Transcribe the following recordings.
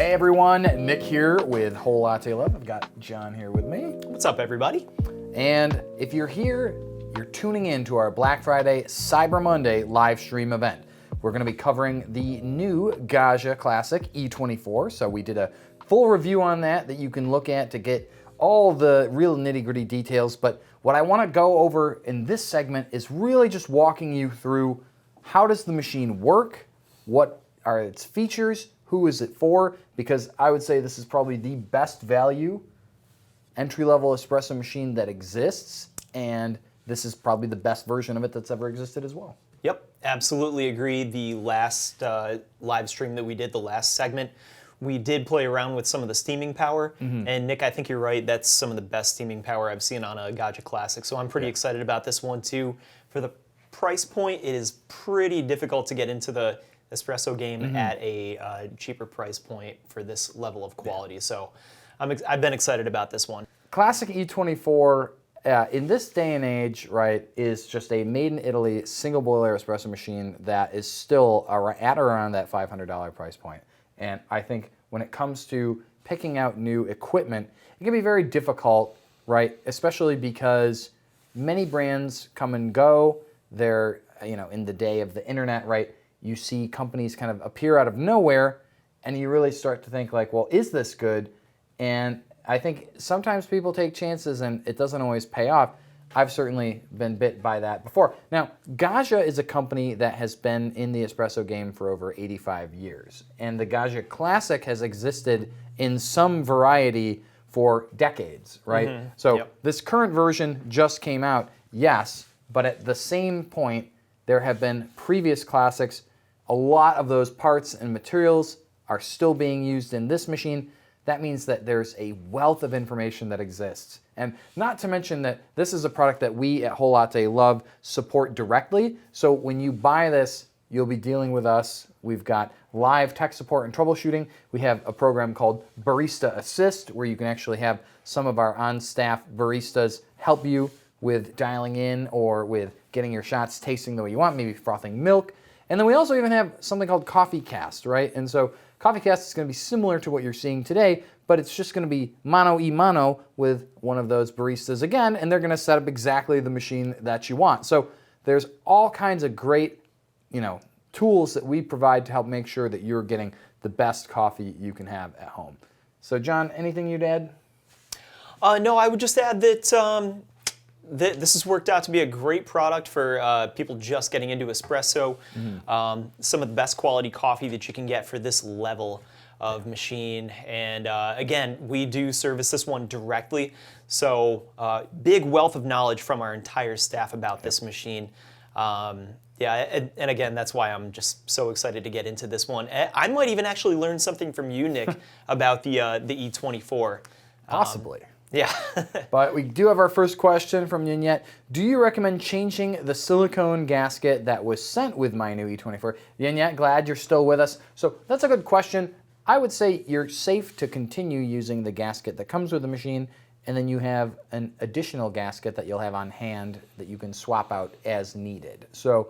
Hey everyone, Nick here with Whole Latte Love. I've got John here with me. What's up, everybody? And if you're here, you're tuning in to our Black Friday Cyber Monday live stream event. We're going to be covering the new Gaggia Classic E24. So we did a full review on that you can look at to get all the real nitty-gritty details. But what I want to go over in this segment is really just walking you through how does the machine work, what are its features, who is it for, because I would say this is probably the best value entry-level espresso machine that exists, and this is probably the best version of it that's ever existed as well. Yep, absolutely agree. The last live stream that we did, the last segment, we did play around with some of the steaming power, and Nick, I think you're right, that's some of the best steaming power I've seen on a Gaggia Classic, so I'm pretty excited about this one too. For the price point, it is pretty difficult to get into the espresso game at a cheaper price point for this level of quality. So I've been excited about this one. Classic E24 in this day and age, right, is just a made in Italy single boiler espresso machine that is still at around that $500 price point. And I think when it comes to picking out new equipment, it can be very difficult, right, especially because many brands come and go. They're, in the day of the internet, right, you see companies kind of appear out of nowhere, and you really start to think like, well, is this good? And I think sometimes people take chances and it doesn't always pay off. I've certainly been bit by that before. Now, Gaggia is a company that has been in the espresso game for over 85 years. And the Gaggia Classic has existed in some variety for decades, right? So this current version just came out, yes, but at the same point, there have been previous classics. A lot of those parts and materials are still being used in this machine. That means that there's a wealth of information that exists. And not to mention that this is a product that we at Whole Latte Love support directly. So when you buy this, you'll be dealing with us. We've got live tech support and troubleshooting. We have a program called Barista Assist, where you can actually have some of our on-staff baristas help you with dialing in or with getting your shots tasting the way you want, maybe frothing milk. And then we also even have something called Coffee Cast, right? And so Coffee Cast is going to be similar to what you're seeing today, but it's just going to be mano a mano with one of those baristas again, and they're going to set up exactly the machine that you want. So there's all kinds of great, tools that we provide to help make sure that you're getting the best coffee you can have at home. So John, anything you'd add? No, I would just add that this has worked out to be a great product for people just getting into espresso. Some of the best quality coffee that you can get for this level of machine. And again, we do service this one directly. So big wealth of knowledge from our entire staff about this machine. And again, that's why I'm just so excited to get into this one. I might even actually learn something from you, Nick, about the E24. Possibly. Yeah. But we do have our first question from Yinette. Do you recommend changing the silicone gasket that was sent with my new E24? Yinette, glad you're still with us. So that's a good question. I would say you're safe to continue using the gasket that comes with the machine, and then you have an additional gasket that you'll have on hand that you can swap out as needed. So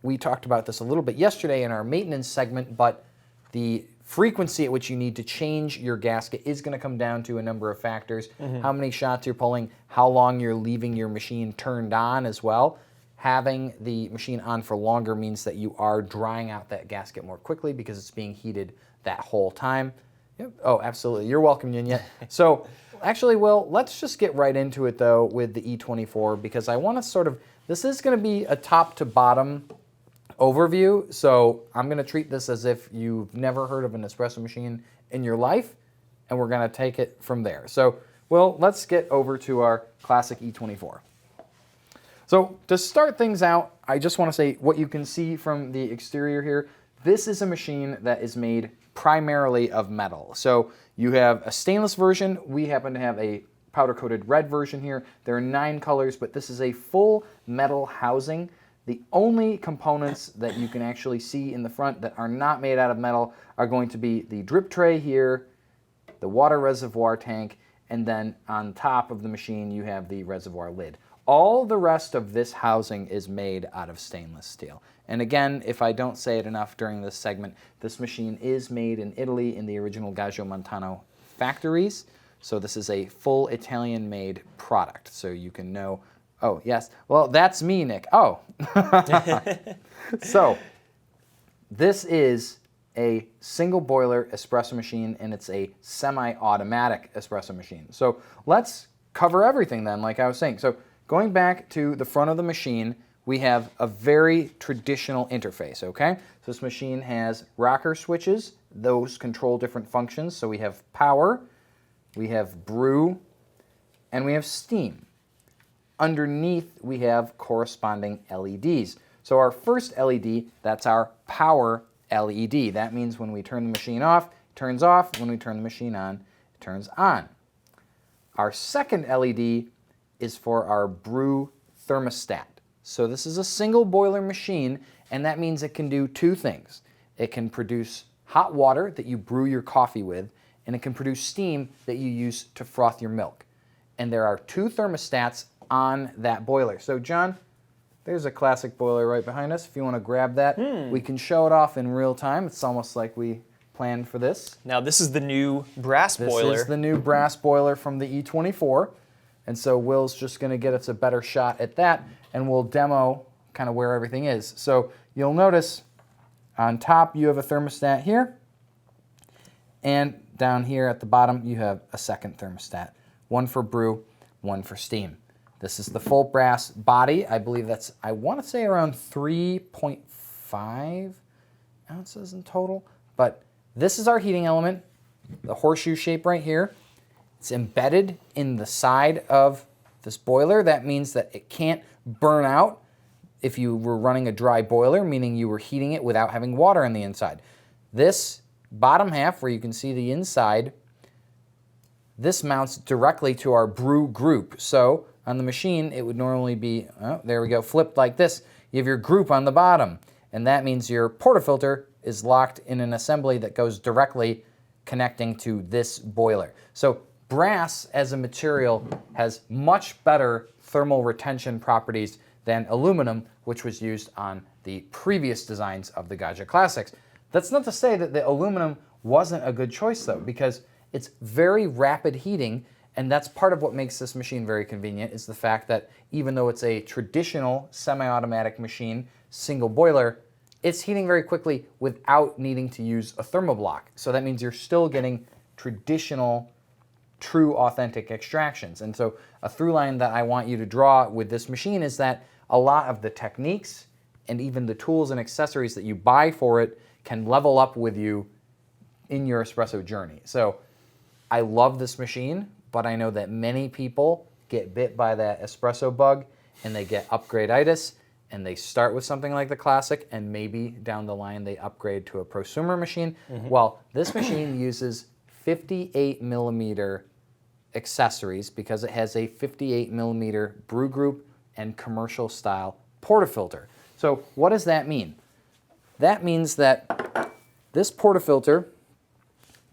we talked about this a little bit yesterday in our maintenance segment, but the frequency at which you need to change your gasket is going to come down to a number of factors. How many shots you're pulling, how long you're leaving your machine turned on as well. Having the machine on for longer means that you are drying out that gasket more quickly because it's being heated that whole time. Yep. Oh, absolutely. You're welcome, Yinette. So actually, Will, let's just get right into it, though, with the E24, because I want to this is going to be a top to bottom overview, so I'm going to treat this as if you've never heard of an espresso machine in your life, and we're going to take it from there. So, well, let's get over to our classic E24. So to start things out, I just want to say what you can see from the exterior here, this is a machine that is made primarily of metal. So you have a stainless version. We happen to have a powder-coated red version here. There are 9 colors, but this is a full metal housing. The only components that you can actually see in the front that are not made out of metal are going to be the drip tray here, the water reservoir tank, and then on top of the machine you have the reservoir lid. All the rest of this housing is made out of stainless steel. And again, if I don't say it enough during this segment, this machine is made in Italy in the original Gaggia Montano factories. So this is a full Italian-made product. So you can know, oh, yes, well, that's me, Nick. Oh. So this is a single boiler espresso machine, and it's a semi-automatic espresso machine. So let's cover everything then, like I was saying. So going back to the front of the machine, we have a very traditional interface, okay? So this machine has rocker switches. Those control different functions. So we have power, we have brew, and we have steam. Underneath, we have corresponding LEDs. So our first LED, that's our power LED. That means when we turn the machine off, it turns off. When we turn the machine on, it turns on. Our second LED is for our brew thermostat. So this is a single boiler machine, and that means it can do two things. It can produce hot water that you brew your coffee with, and it can produce steam that you use to froth your milk. And there are two thermostats on that boiler. So John, there's a classic boiler right behind us. If you want to grab that, we can show it off in real time. It's almost like we planned for this. Now this is the new brass boiler. This is the new brass boiler from the E24. And so Will's just going to get us a better shot at that, and we'll demo kind of where everything is. So you'll notice on top you have a thermostat here, and down here at the bottom you have a second thermostat. One for brew, one for steam. This is the full brass body. I believe that's, I want to say around 3.5 ounces in total. But this is our heating element, the horseshoe shape right here. It's embedded in the side of this boiler. That means that it can't burn out if you were running a dry boiler, meaning you were heating it without having water on the inside. This bottom half, where you can see the inside, this mounts directly to our brew group. So on the machine, it would normally be, oh, there we go, flipped like this. You have your group on the bottom, and that means your portafilter is locked in an assembly that goes directly connecting to this boiler. So brass as a material has much better thermal retention properties than aluminum, which was used on the previous designs of the Gaggia Classics. That's not to say that the aluminum wasn't a good choice though, because it's very rapid heating, and that's part of what makes this machine very convenient, is the fact that even though it's a traditional semi-automatic machine, single boiler, it's heating very quickly without needing to use a thermoblock. So that means you're still getting traditional, true, authentic extractions. And so a through line that I want you to draw with this machine is that a lot of the techniques and even the tools and accessories that you buy for it can level up with you in your espresso journey. So I love this machine, but I know that many people get bit by that espresso bug and they get upgrade-itis, and they start with something like the Classic, and maybe down the line they upgrade to a prosumer machine. Well, this machine uses 58 millimeter accessories because it has a 58 millimeter brew group and commercial style portafilter. So what does that mean? That means that this portafilter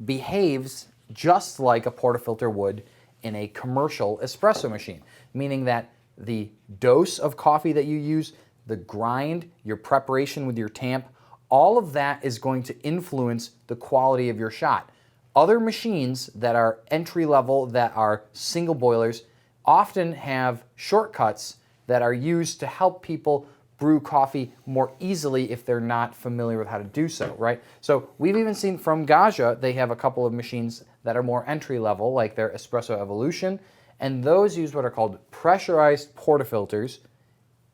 behaves just like a portafilter would in a commercial espresso machine, meaning that the dose of coffee that you use, the grind, your preparation with your tamp, all of that is going to influence the quality of your shot. Other machines that are entry level, that are single boilers, often have shortcuts that are used to help people brew coffee more easily if they're not familiar with how to do so, right? So we've even seen from Gaggia, they have a couple of machines that are more entry level, like their Espresso Evolution, and those use what are called pressurized portafilters,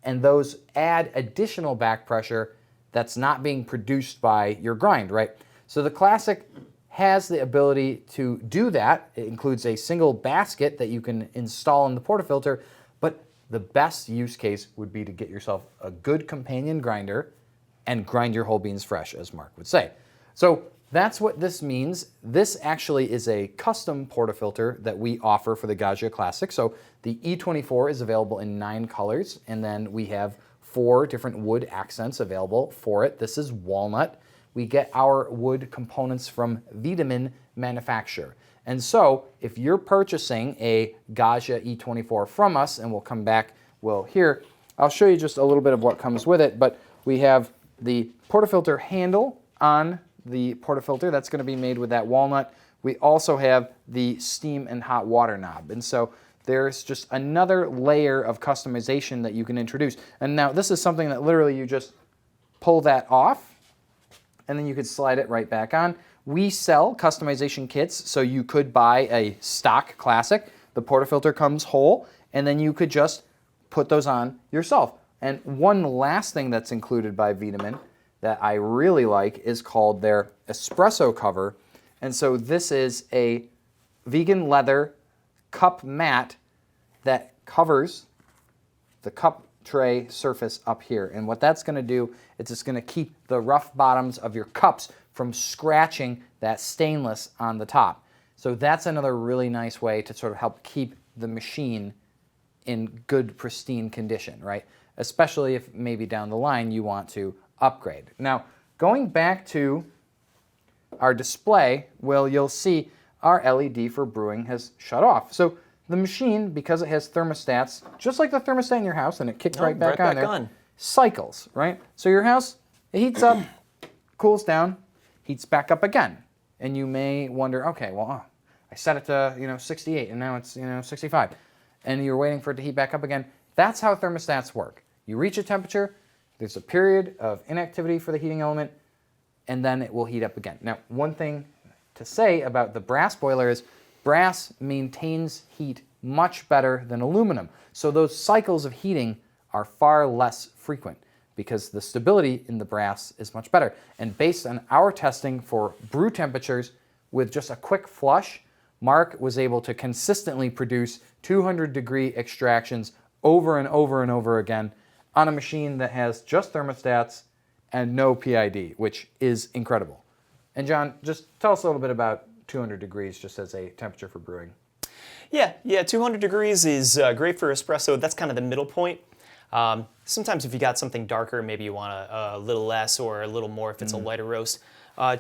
and those add additional back pressure that's not being produced by your grind, right? So the Classic has the ability to do that. It includes a single basket that you can install in the portafilter, but the best use case would be to get yourself a good companion grinder and grind your whole beans fresh, as Mark would say. So that's what this means. This actually is a custom portafilter that we offer for the Gaggia Classic. So the E24 is available in 9 colors, and then we have 4 different wood accents available for it. This is walnut. We get our wood components from Vitamin Manufacture. And so if you're purchasing a Gaggia E24 from us, and we'll come back will hear. I'll show you just a little bit of what comes with it, but we have the portafilter handle on the portafilter. That's going to be made with that walnut. We also have the steam and hot water knob. And so there's just another layer of customization that you can introduce. And now this is something that literally you just pull that off, and then you could slide it right back on. We sell customization kits, so you could buy a stock Classic. The portafilter comes whole, and then you could just put those on yourself. And one last thing that's included by Wiedemann that I really like is called their espresso cover. And so this is a vegan leather cup mat that covers the cup tray surface up here. And what that's going to do is it's going to keep the rough bottoms of your cups from scratching that stainless on the top. So that's another really nice way to sort of help keep the machine in good, pristine condition, right? Especially if maybe down the line you want to upgrade. Now, going back to our display, well, you'll see our LED for brewing has shut off. So the machine, because it has thermostats, just like the thermostat in your house, and it kicked right back on, cycles, right? So your house, it heats up, cools down, heats back up again. And you may wonder, okay, well, I set it to 68, and now it's 65, and you're waiting for it to heat back up again. That's how thermostats work. You reach a temperature, there's a period of inactivity for the heating element, and then it will heat up again. Now, one thing to say about the brass boiler is brass maintains heat much better than aluminum. So those cycles of heating are far less frequent because the stability in the brass is much better. And based on our testing for brew temperatures, with just a quick flush, Mark was able to consistently produce 200-degree extractions over and over and over again on a machine that has just thermostats and no PID, which is incredible. And John, just tell us a little bit about 200 degrees just as a temperature for brewing. Yeah, 200 degrees is great for espresso. That's kind of the middle point. Sometimes if you got something darker, maybe you want a little less or a little more if it's a lighter roast.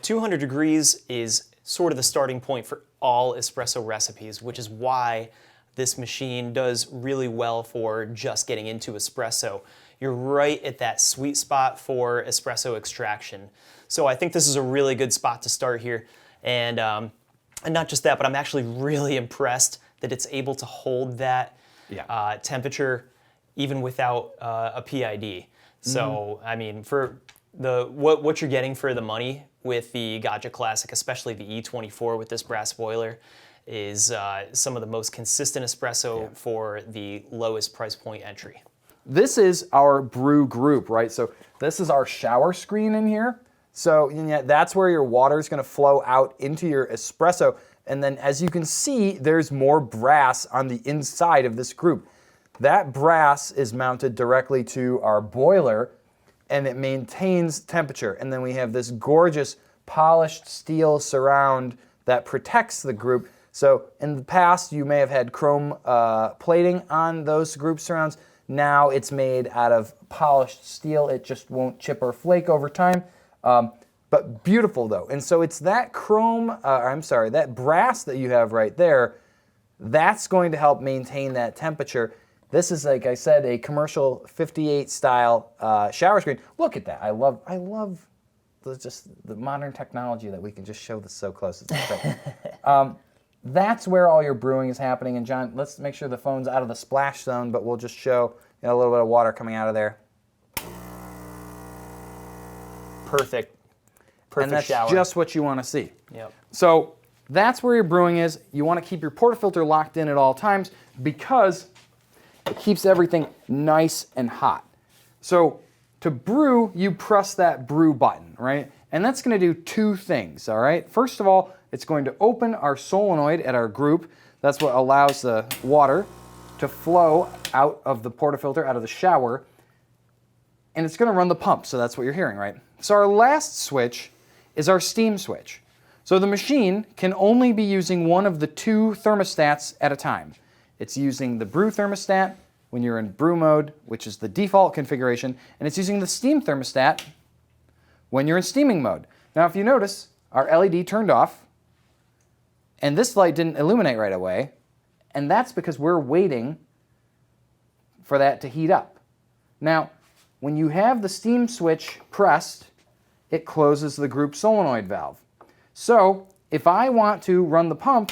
200 degrees is sort of the starting point for all espresso recipes, which is why this machine does really well for just getting into espresso. You're right at that sweet spot for espresso extraction. So I think this is a really good spot to start here. And not just that, but I'm actually really impressed that it's able to hold that temperature even without a PID. So, I mean, for what you're getting for the money with the Gaggia Classic, especially the E24 with this brass boiler, is some of the most consistent espresso for the lowest price point entry. This is our brew group, right? So this is our shower screen in here. So that's where your water is going to flow out into your espresso. And then as you can see, there's more brass on the inside of this group. That brass is mounted directly to our boiler, and it maintains temperature. And then we have this gorgeous polished steel surround that protects the group. So in the past, you may have had chrome plating on those group surrounds. Now it's made out of polished steel. It just won't chip or flake over time. But beautiful though. And so it's that that brass that you have right there, that's going to help maintain that temperature. This is, like I said, a commercial 58 style shower screen. Look at that. I love the modern technology that we can just show this so close. It's great. That's where all your brewing is happening. And John, let's make sure the phone's out of the splash zone, but we'll just show a little bit of water coming out of there. Perfect and that's shower. Just what you want to see. Yep. So that's where your brewing is. You want to keep your portafilter locked in at all times because it keeps everything nice and hot. So to brew, you press that brew button, right? And that's going to do two things, all right? First of all, it's going to open our solenoid at our group. That's what allows the water to flow out of the portafilter, out of the shower. And it's going to run the pump, so that's what you're hearing, right? So our last switch is our steam switch. So the machine can only be using one of the two thermostats at a time. It's using the brew thermostat when you're in brew mode, which is the default configuration, and it's using the steam thermostat when you're in steaming mode. Now, if you notice, our LED turned off, and this light didn't illuminate right away, and that's because we're waiting for that to heat up. Now, when you have the steam switch pressed, it closes the group solenoid valve. So if I want to run the pump,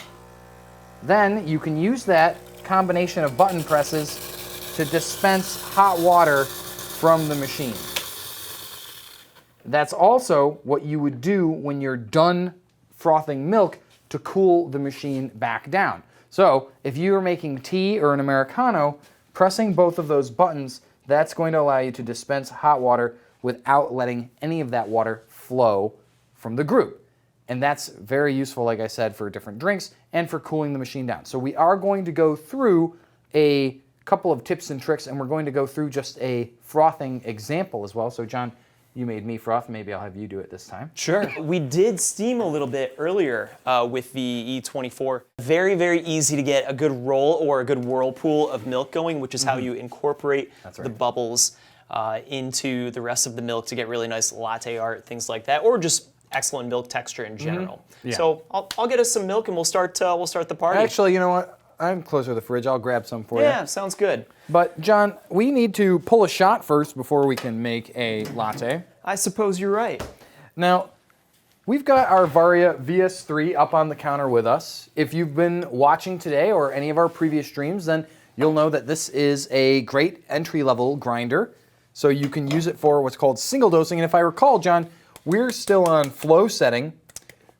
then you can use that combination of button presses to dispense hot water from the machine. That's also what you would do when you're done frothing milk to cool the machine back down. So if you are making tea or an Americano, pressing both of those buttons, that's going to allow you to dispense hot water without letting any of that water flow from the group. And that's very useful, like I said, for different drinks and for cooling the machine down. So we are going to go through a couple of tips and tricks, and we're going to go through just a frothing example as well. So John, you made me froth. Maybe I'll have you do it this time. Sure. We did steam a little bit earlier with the E24. Very, very easy to get a good roll or a good whirlpool of milk going, which is how you incorporate the bubbles into the rest of the milk to get really nice latte art, things like that, or just excellent milk texture in general. Yeah. So I'll get us some milk and we'll start the party. Actually, you know what? I'm closer to the fridge. I'll grab some for you. Yeah, sounds good. But John, we need to pull a shot first before we can make a latte. I suppose you're right. Now, we've got our Varia VS3 up on the counter with us. If you've been watching today or any of our previous streams, then you'll know that this is a great entry-level grinder. So you can use it for what's called single dosing. And if I recall, John, we're still on flow setting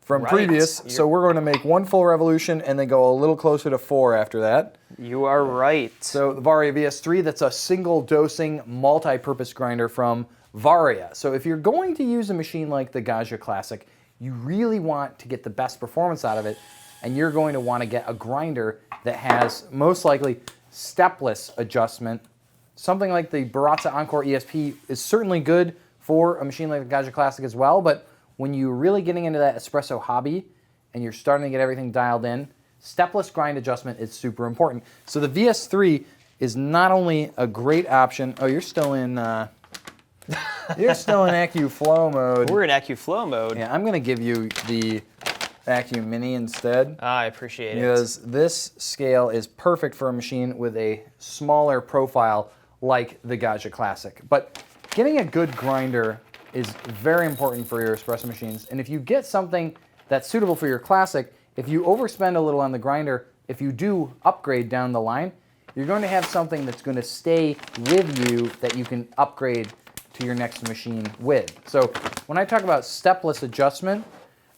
from previous, so we're going to make 1 full revolution and then go a little closer to 4 after that. You are right. So the Varia VS3, that's a single dosing multi-purpose grinder from Varia. So if you're going to use a machine like the Gaggia Classic, you really want to get the best performance out of it, and you're going to want to get a grinder that has most likely stepless adjustment. Something like the Baratza Encore ESP is certainly good for a machine like the Gaggia Classic as well, but when you're really getting into that espresso hobby and you're starting to get everything dialed in, stepless grind adjustment is super important. So the VS3 is not only a great option. Oh, you're still in AccuFlow mode. We're in AccuFlow mode. Yeah, I'm gonna give you the Accu Mini instead. I appreciate it. Because this scale is perfect for a machine with a smaller profile like the Gaggia Classic. But getting a good grinder is very important for your espresso machines. And if you get something that's suitable for your Classic, if you overspend a little on the grinder, if you do upgrade down the line, you're going to have something that's going to stay with you that you can upgrade to your next machine with. So when I talk about stepless adjustment,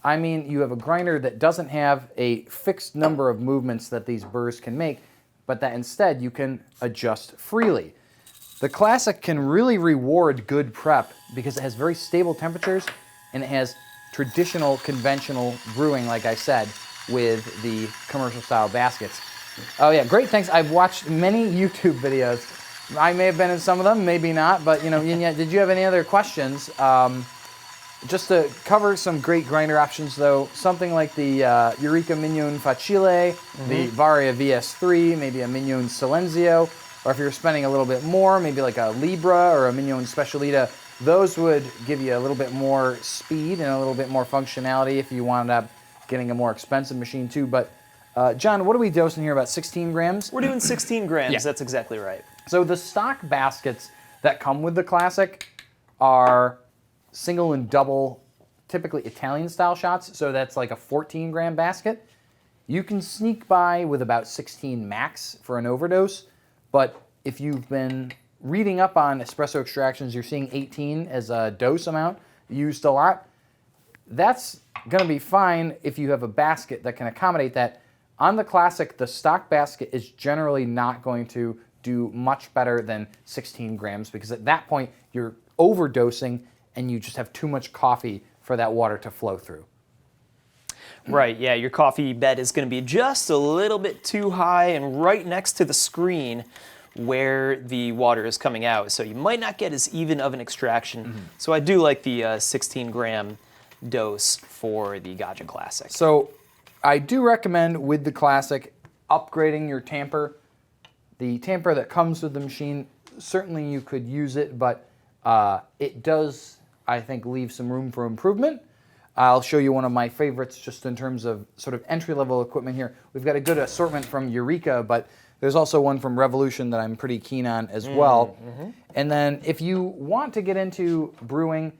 I mean you have a grinder that doesn't have a fixed number of movements that these burrs can make, but that instead you can adjust freely. The Classic can really reward good prep because it has very stable temperatures and it has traditional, conventional brewing, like I said, with the commercial style baskets. Oh yeah, great, thanks. I've watched many YouTube videos. I may have been in some of them, maybe not, but you know, did you have any other questions? Just to cover some great grinder options though, something like the Eureka Mignon Facile, the Varia VS3, maybe a Mignon Silenzio, or if you're spending a little bit more, maybe like a Libra or a Mignon Specialita, those would give you a little bit more speed and a little bit more functionality if you wound up getting a more expensive machine too. But John, what are we dosing here, about 16 grams? We're doing 16 grams, Yeah. That's exactly right. So the stock baskets that come with the Classic are single and double, typically Italian style shots, so that's like a 14 gram basket. You can sneak by with about 16 max for an overdose, but if you've been reading up on espresso extractions, you're seeing 18 as a dose amount used a lot. That's gonna be fine if you have a basket that can accommodate that. On the Classic, the stock basket is generally not going to do much better than 16 grams because at that point you're overdosing and you just have too much coffee for that water to flow through. Right, yeah, your coffee bed is going to be just a little bit too high and right next to the screen where the water is coming out, so you might not get as even of an extraction. So I do like the 16 gram dose for the Gaggia Classic. So I do recommend with the Classic upgrading your tamper. The tamper that comes with the machine, certainly you could use it, but it does, I think, leave some room for improvement. I'll show you one of my favorites just in terms of sort of entry-level equipment here. We've got a good assortment from Eureka, but There's also one from Revolution that I'm pretty keen on as well. And then if you want to get into brewing,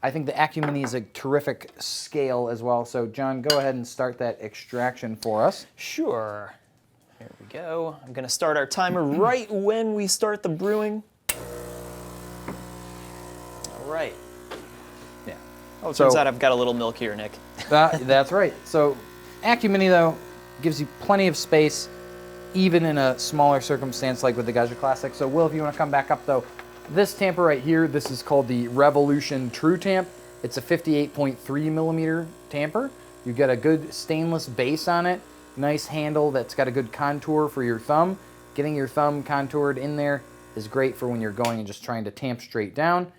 I think the AccuMini is a terrific scale as well. So John, go ahead and start that extraction for us. Sure. Here we go. I'm going to start our timer right when we start the brewing. All right. Yeah. Oh, it turns out I've got a little milk here, Nick. That's right. So AccuMini, though, gives you plenty of space, even in a smaller circumstance like with the Gaggia Classic. So Will, if you want to come back up, though, this tamper right here, this is called the Revolution True Tamp. It's a 58.3 millimeter tamper. You've got a good stainless base on it, nice handle that's got a good contour for your thumb. Getting your thumb contoured in there is great for when you're going and just trying to tamp straight down.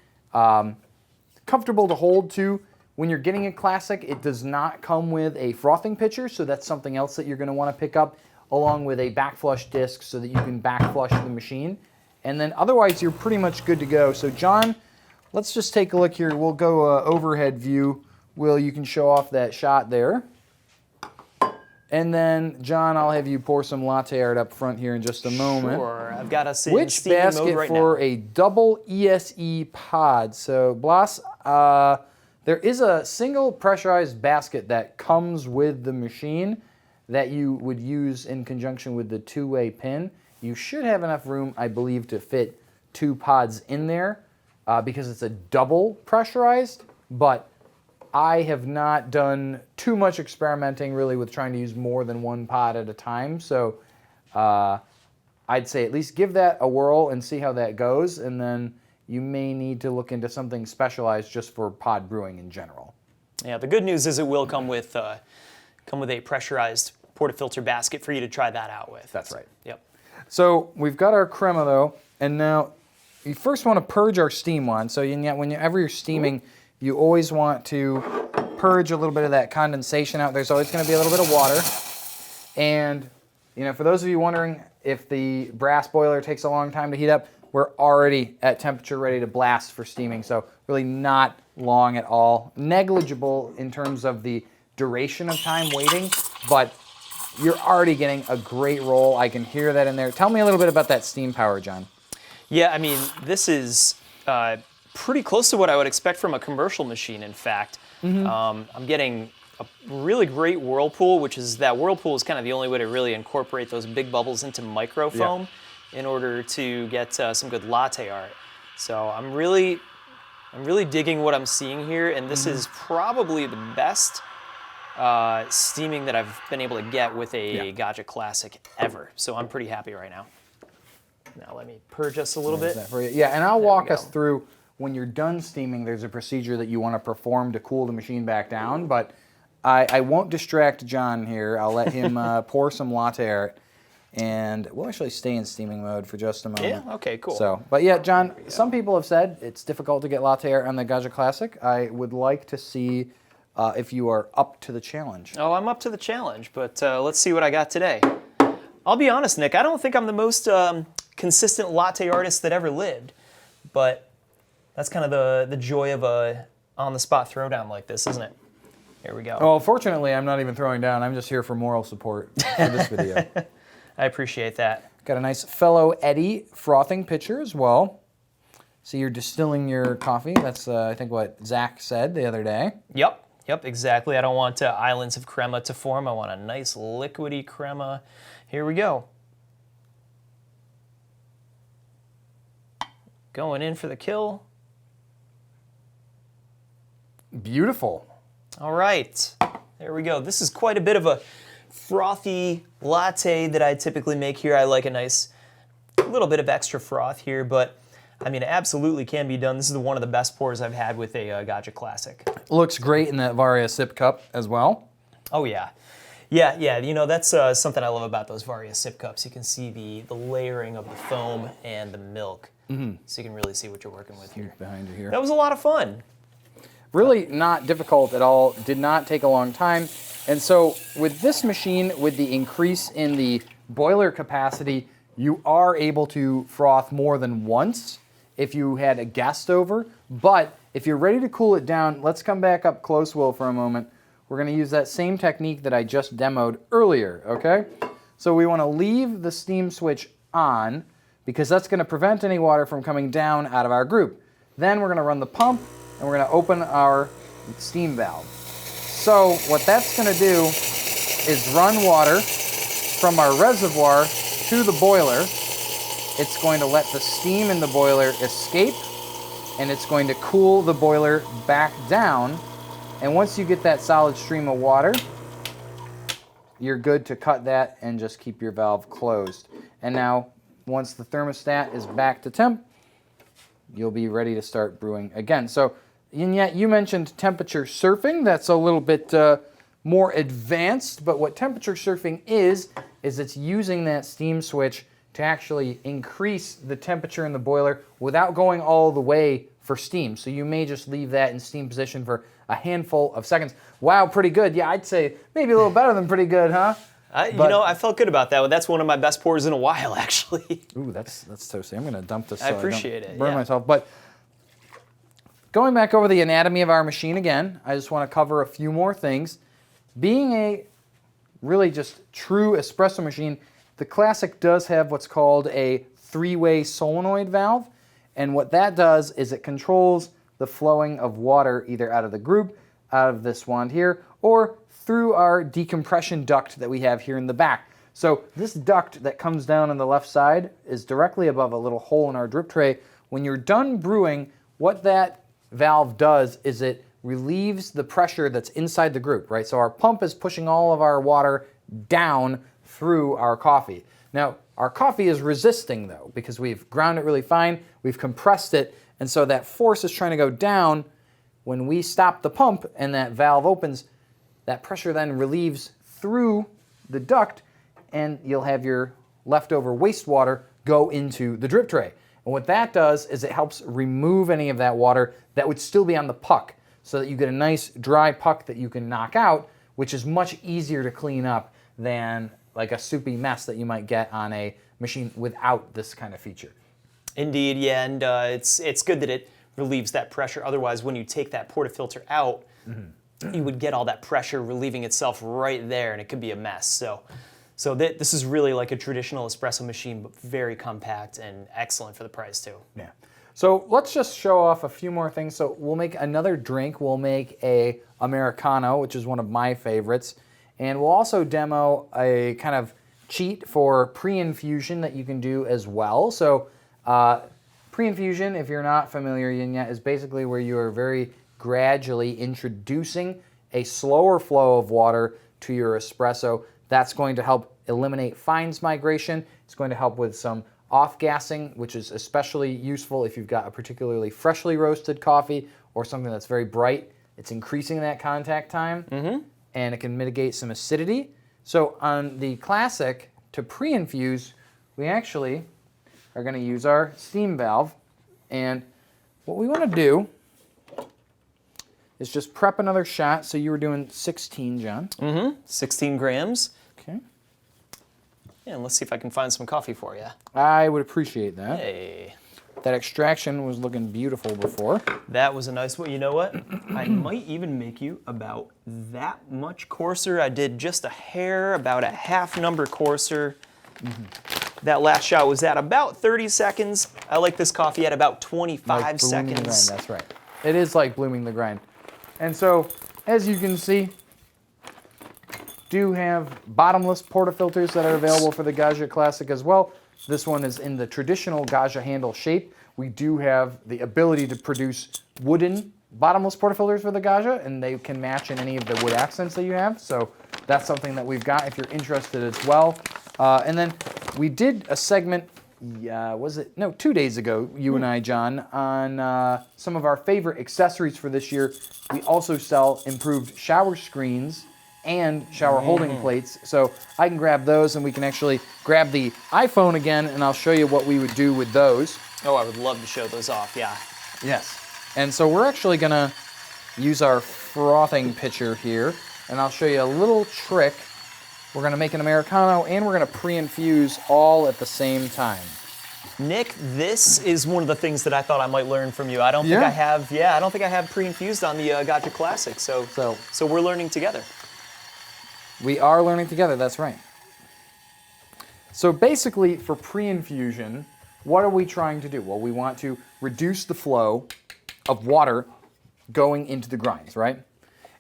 Comfortable to hold too. When you're getting a Classic, it does not come with a frothing pitcher, so that's something else that you're going to want to pick up, along with a backflush disc so that you can backflush the machine. And then otherwise, you're pretty much good to go. So John, let's just take a look here. We'll go overhead view. Will, you can show off that shot there. And then, John, I'll have you pour some latte art up front here in just a moment. Sure. I've got us in Which steaming basket mode right for now. a double ESE pod? So, Blas, there is a single pressurized basket that comes with the machine that you would use in conjunction with the two-way pin. You should have enough room, I believe, to fit 2 pods in there because it's a double pressurized, but I have not done too much experimenting really with trying to use more than 1 pod at a time. So I'd say at least give that a whirl and see how that goes, and then you may need to look into something specialized just for pod brewing in general. Yeah, the good news is it will come with a pressurized portafilter basket for you to try that out with. That's right. Yep. So we've got our crema though, and now you first want to purge our steam wand. So whenever you're steaming, you always want to purge a little bit of that condensation out. There's always going to be a little bit of water. And for those of you wondering if the brass boiler takes a long time to heat up, we're already at temperature ready to blast for steaming. So really not long at all. Negligible in terms of the duration of time waiting, but you're already getting a great roll. I can hear that in there. Tell me a little bit about that steam power, John. Yeah, I mean, this is pretty close to what I would expect from a commercial machine, in fact. I'm getting a really great whirlpool, that whirlpool is kind of the only way to really incorporate those big bubbles into microfoam in order to get some good latte art. So I'm really digging what I'm seeing here, and this is probably the best steaming that I've been able to get with a Gaggia Classic ever. So I'm pretty happy right now. Now let me purge us a little bit. Yeah, and I'll walk us through when you're done steaming. There's a procedure that you want to perform to cool the machine back down, but I won't distract John here. I'll let him pour some latte art, and we'll actually stay in steaming mode for just a moment. Yeah, okay, cool. So, but yeah, John, some people have said it's difficult to get latte art on the Gaggia Classic. I would like to see if you are up to the challenge. Oh, I'm up to the challenge, but let's see what I got today. I'll be honest, Nick, I don't think I'm the most consistent latte artist that ever lived, but that's kind of the joy of a on-the-spot throwdown like this, isn't it? Here we go. Well, fortunately, I'm not even throwing down. I'm just here for moral support for this video. I appreciate that. Got a nice fellow Eddie frothing pitcher as well. So you're distilling your coffee. That's, I think, what Zach said the other day. Yep, exactly. I don't want islands of crema to form. I want a nice liquidy crema. Here we go. Going in for the kill. Beautiful. All right, there we go. This is quite a bit of a frothy latte that I typically make here. I like a nice little bit of extra froth here, but I mean, it absolutely can be done. This is one of the best pours I've had with a Gaggia Classic. Looks great in that Varia sip cup as well. Oh yeah. Yeah, that's something I love about those Varia sip cups. You can see the layering of the foam and the milk, so you can really see what you're working with here. Behind you here. That was a lot of fun. Really not difficult at all, did not take a long time. And so with this machine, with the increase in the boiler capacity, you are able to froth more than once if you had a guest over. But if you're ready to cool it down, let's come back up close, Will, for a moment. We're gonna use that same technique that I just demoed earlier, okay? So we want to leave the steam switch on because that's going to prevent any water from coming down out of our group. Then we're going to run the pump and we're going to open our steam valve. So what that's going to do is run water from our reservoir to the boiler. It's going to let the steam in the boiler escape, and it's going to cool the boiler back down. And once you get that solid stream of water, you're good to cut that and just keep your valve closed. And now, once the thermostat is back to temp, you'll be ready to start brewing again. So, and yet you mentioned temperature surfing. That's a little bit more advanced, but what temperature surfing is it's using that steam switch to actually increase the temperature in the boiler without going all the way for steam. So you may just leave that in steam position for a handful of seconds. Wow, pretty good. Yeah, I'd say maybe a little better than pretty good, huh? You know, I felt good about that. That's one of my best pours in a while, actually. Ooh, that's toasty. I'm going to dump this so I appreciate it. burn myself. But going back over the anatomy of our machine again, I just want to cover a few more things. Being a really just true espresso machine, the Classic does have what's called a three-way solenoid valve. And what that does is it controls the flowing of water either out of the group, out of this wand here, or through our decompression duct that we have here in the back. So this duct that comes down on the left side is directly above a little hole in our drip tray. When you're done brewing, what that valve does is it relieves the pressure that's inside the group, right? So our pump is pushing all of our water down through our coffee. Now, our coffee is resisting though, because we've ground it really fine, we've compressed it, and so that force is trying to go down. When we stop the pump and that valve opens, that pressure then relieves through the duct, and you'll have your leftover wastewater go into the drip tray. And what that does is it helps remove any of that water that would still be on the puck, so that you get a nice dry puck that you can knock out, which is much easier to clean up than like a soupy mess that you might get on a machine without this kind of feature. Indeed, yeah, and it's good that it relieves that pressure. Otherwise, when you take that portafilter out, you would get all that pressure relieving itself right there, and it could be a mess. So this is really like a traditional espresso machine, but very compact and excellent for the price too. Yeah. So let's just show off a few more things. So we'll make another drink. We'll make a Americano, which is one of my favorites. And we'll also demo a kind of cheat for pre-infusion that you can do as well. So pre-infusion, if you're not familiar yet, is basically where you are very gradually introducing a slower flow of water to your espresso. That's going to help eliminate fines migration. It's going to help with some off-gassing, which is especially useful if you've got a particularly freshly roasted coffee or something that's very bright. It's increasing that contact time, and it can mitigate some acidity. So on the Classic, to pre-infuse, we actually are going to use our steam valve. And what we want to do is just prep another shot. So you were doing 16, John. 16 grams. Okay. Yeah, and let's see if I can find some coffee for you. I would appreciate that. Hey. That extraction was looking beautiful before. That was a nice one. You know what? I might even make you about that much coarser. I did just a hair, about a half number coarser. That last shot was at about 30 seconds. I like this coffee at about 25 seconds. The grind, that's right. It is like blooming the grind. And so, as you can see, do have bottomless portafilters that are available for the Gaggia Classic as well. This one is in the traditional Gaggia handle shape. We do have the ability to produce wooden bottomless portafilters for the Gaggia, and they can match in any of the wood accents that you have. So that's something that we've got if you're interested as well. And then we did a segment, 2 days ago, you and I, John, on some of our favorite accessories for this year. We also sell improved shower screens and shower holding plates. So I can grab those, and we can actually grab the iPhone again, and I'll show you what we would do with those. Oh, I would love to show those off, yeah. Yes. And so we're actually going to use our frothing pitcher here, and I'll show you a little trick. We're going to make an Americano, and we're going to pre-infuse all at the same time. Nick, this is one of the things that I thought I might learn from you. I don't think I have. Yeah, I don't think I have pre-infused on the Gaggia Classic. So we're learning together. We are learning together. That's right. So basically, for pre-infusion, what are we trying to do? Well, we want to reduce the flow of water going into the grinds, right?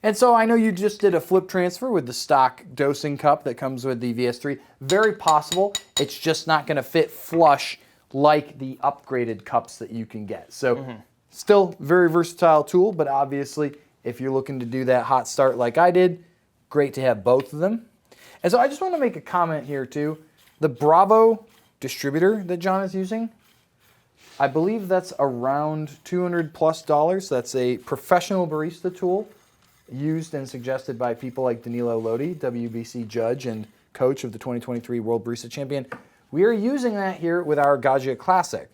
And so I know you just did a flip transfer with the stock dosing cup that comes with the VS3. Very possible. It's just not going to fit flush like the upgraded cups that you can get. So still very versatile tool, but obviously if you're looking to do that hot start like I did, great to have both of them. And so I just want to make a comment here too. The Bravo distributor that John is using, I believe that's around $200+. That's a professional barista tool used and suggested by people like Danilo Lodi, WBC judge and coach of the 2023 World Barista Champion. We are using that here with our Gaggia Classic.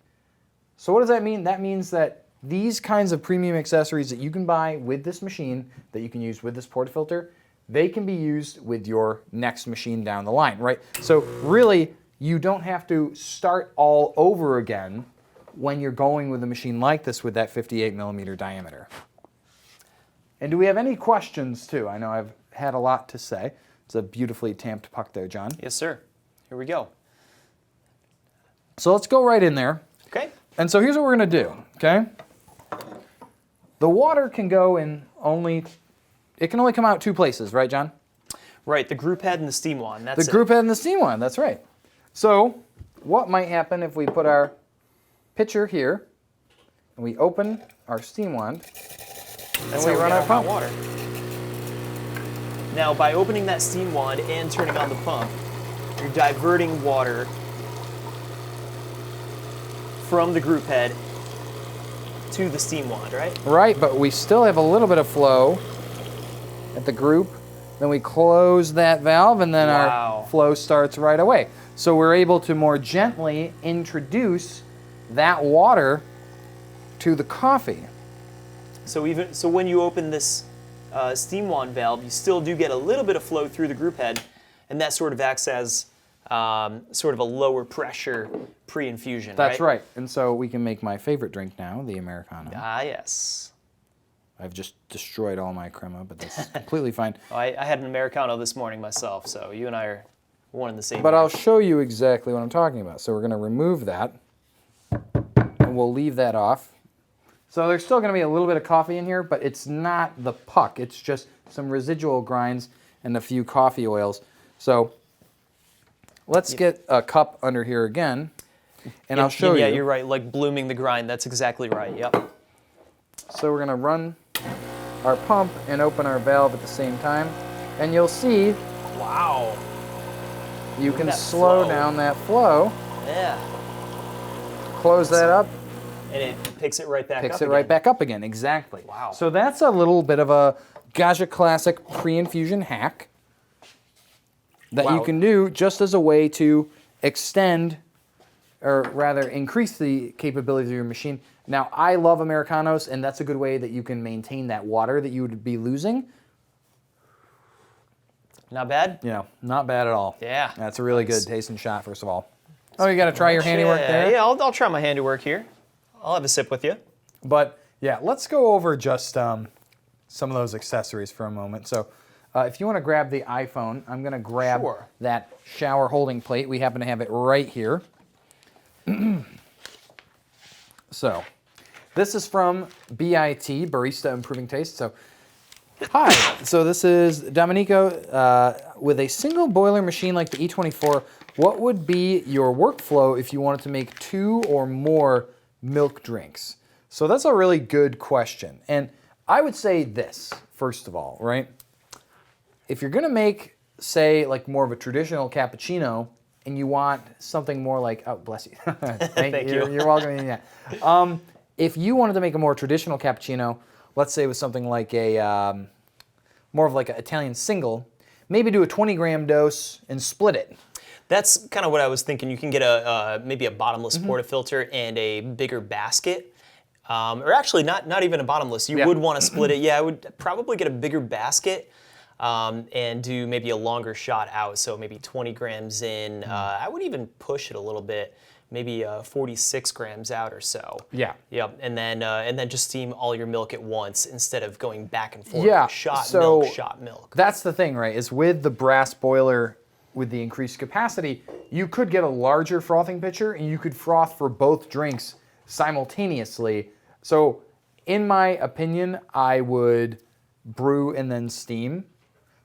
So what does that mean? That means that these kinds of premium accessories that you can buy with this machine, that you can use with this portafilter, they can be used with your next machine down the line, right? So really, you don't have to start all over again when you're going with a machine like this with that 58 millimeter diameter. And do we have any questions too? I know I've had a lot to say. It's a beautifully tamped puck there, John. Yes, sir. Here we go. So let's go right in there. Okay. And so here's what we're going to do, okay? The water can go in it can only come out two places, right, John? Right, the group head and the steam wand. That's The group head and the steam wand, that's right. So what might happen if we put our pitcher here and we open our steam wand That's and we run our hot pump? water. Now, by opening that steam wand and turning on the pump, you're diverting water from the group head to the steam wand, right? Right, but we still have a little bit of flow at the group. Then we close that valve and then our flow starts right away. So we're able to more gently introduce that water to the coffee. So when you open this steam wand valve, you still do get a little bit of flow through the group head, and that sort of acts as sort of a lower pressure pre-infusion. That's right. And so we can make my favorite drink now, the Americano. Ah, yes. I've just destroyed all my crema, but that's completely fine. I had an Americano this morning myself, so you and I are one and the same. But I'll show you exactly what I'm talking about. So we're going to remove that, and we'll leave that off. So there's still going to be a little bit of coffee in here, but it's not the puck. It's just some residual grinds and a few coffee oils. So let's get a cup under here again, and I'll show you. Yeah, you're right, like blooming the grind. That's exactly right, yep. So we're going to run our pump and open our valve at the same time, and you'll see Wow. you can slow down that flow. Yeah. Close that up. And it picks it right back up Picks it right back up again, exactly. Wow. So that's a little bit of a Gaggia Classic pre-infusion hack that you can do just as a way to extend, or rather increase the capabilities of your machine. Now, I love Americanos, and that's a good way that you can maintain that water that you would be losing. Not bad? You know, not bad at all. Yeah. That's a really good tasting shot, first of all. Oh, you got to try your handiwork there? Yeah, I'll try my handiwork here. I'll have a sip with you. But yeah, let's go over just some of those accessories for a moment. So if you want to grab the iPhone, I'm going to grab that shower holding plate. We happen to have it right here. So this is from BIT, Barista Improving Taste. So hi, so this is Domenico with a single boiler machine like the E24. What would be your workflow if you wanted to make 2 or more milk drinks? So that's a really good question. And I would say this, first of all, right? If you're gonna make, say, like more of a traditional cappuccino and you want something more like, oh, bless you. Thank you. You're welcome. Yeah. If you wanted to make a more traditional cappuccino, let's say with something like a, more of like an Italian single, maybe do a 20-gram dose and split it. That's kind of what I was thinking. You can get maybe a bottomless portafilter and a bigger basket. Or actually, not even a bottomless. You would want to split it. Yeah, I would probably get a bigger basket and do maybe a longer shot out. So maybe 20 grams in. I would even push it a little bit. Maybe 46 grams out or so. Yeah. Yep. And then just steam all your milk at once instead of going back and forth. Yeah. Shot milk, shot milk. That's the thing, right? Is with the brass boiler with the increased capacity, you could get a larger frothing pitcher and you could froth for both drinks simultaneously. So in my opinion, I would brew and then steam,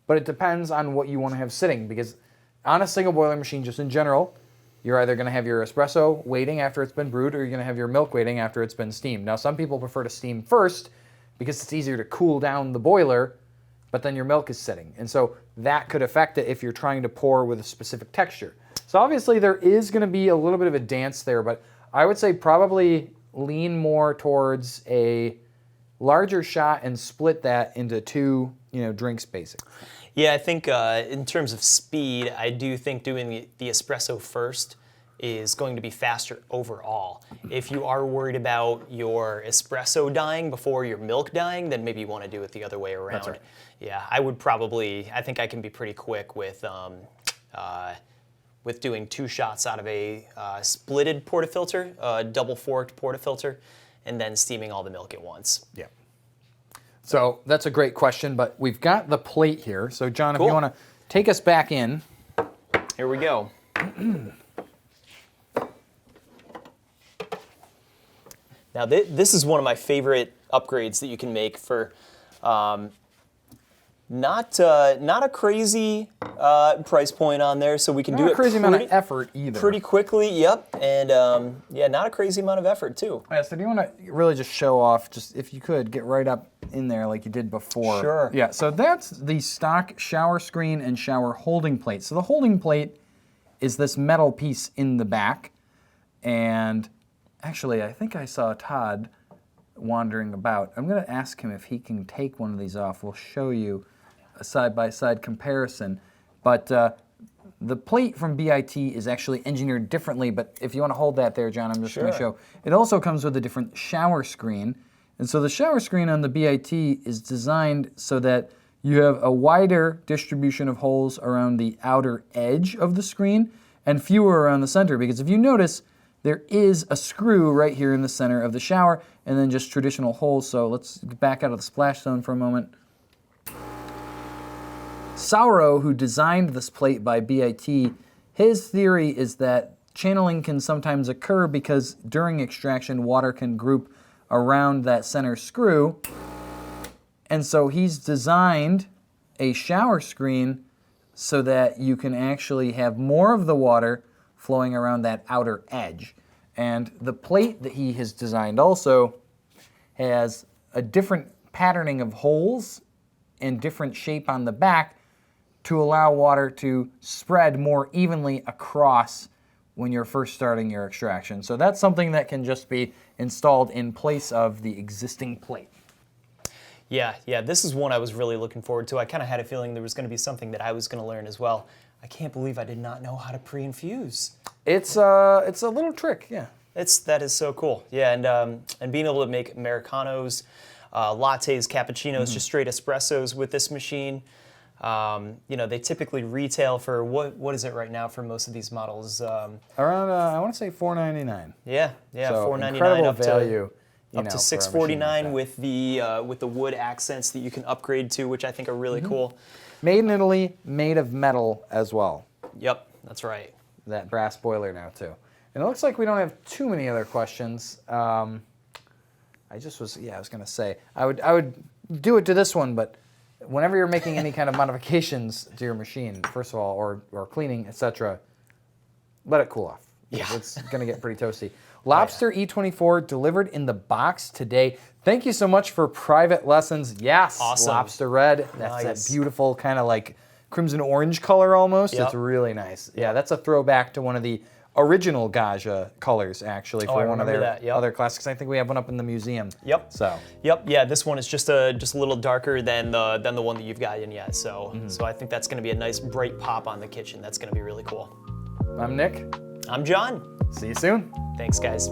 but it depends on what you want to have sitting, because on a single boiler machine, just in general, you're either going to have your espresso waiting after it's been brewed, or you're going to have your milk waiting after it's been steamed. Now, some people prefer to steam first because it's easier to cool down the boiler, but then your milk is sitting. And so that could affect it if you're trying to pour with a specific texture. So obviously there is going to be a little bit of a dance there, but I would say probably lean more towards a larger shot and split that into two, drinks basically. Yeah, I think in terms of speed, I do think doing the espresso first is going to be faster overall. If you are worried about your espresso dying before your milk dying, then maybe you want to do it the other way around. That's right. Yeah, I think I can be pretty quick with doing 2 shots out of a splitted portafilter, double forked portafilter, and then steaming all the milk at once. Yeah. So that's a great question, but we've got the plate here. So John, Cool. if you want to take us back in. Here we go. Now this is one of my favorite upgrades that you can make for not a crazy price point on there, so we can do Not it a crazy amount of effort either. pretty quickly. Yep, and not a crazy amount of effort too. Yeah, so do you want to really just show off, just if you could, get right up in there like you did before? Sure. Yeah, so that's the stock shower screen and shower holding plate. So the holding plate is this metal piece in the back, and actually I think I saw Todd wandering about. I'm going to ask him if he can take one of these off. We'll show you a side-by-side comparison. But the plate from BIT is actually engineered differently, but if you want to hold that there, John, I'm just going to show. It also comes with a different shower screen. And so the shower screen on the BIT is designed so that you have a wider distribution of holes around the outer edge of the screen and fewer around the center. Because if you notice, there is a screw right here in the center of the shower, and then just traditional holes. So let's back out of the splash zone for a moment. Sauro, who designed this plate by BIT, his theory is that channeling can sometimes occur because during extraction, water can group around that center screw. And so he's designed a shower screen so that you can actually have more of the water flowing around that outer edge. And the plate that he has designed also has a different patterning of holes and different shape on the back to allow water to spread more evenly across when you're first starting your extraction. So that's something that can just be installed in place of the existing plate. Yeah, this is one I was really looking forward to. I kind of had a feeling there was going to be something that I was going to learn as well. I can't believe I did not know how to pre-infuse. It's a little trick, yeah. That is so cool. Yeah, and being able to make Americanos, lattes, cappuccinos, just straight espressos with this machine. They typically retail for what is it right now for most of these models? Around I want to say $4.99. Yeah, So $4.99 incredible up value. to $6.49 with the wood accents that you can upgrade to, which I think are really cool. Made in Italy, made of metal as well. Yep, that's right. That brass boiler now too. And it looks like we don't have too many other questions. I was gonna say I would do it to this one, but whenever you're making any kind of modifications to your machine, first of all, or cleaning, etc., let it cool off. Yeah. It's gonna get pretty toasty. Lobster E24 delivered in the box today. Thank you so much for private lessons. Yes, Awesome. Lobster red. That's Nice. that beautiful kind of like crimson orange color almost. Yep. It's really nice. Yeah, that's a throwback to one of the original Gaggia colors, actually, Oh, I for one of their remember that, yep. other classics. I think we have one up in the museum. Yep. So. Yep. Yeah. This one is just a little darker than the one that you've got in yet. So I think that's going to be a nice bright pop on the kitchen. That's going to be really cool. I'm Nick. I'm John. See you soon. Thanks, guys.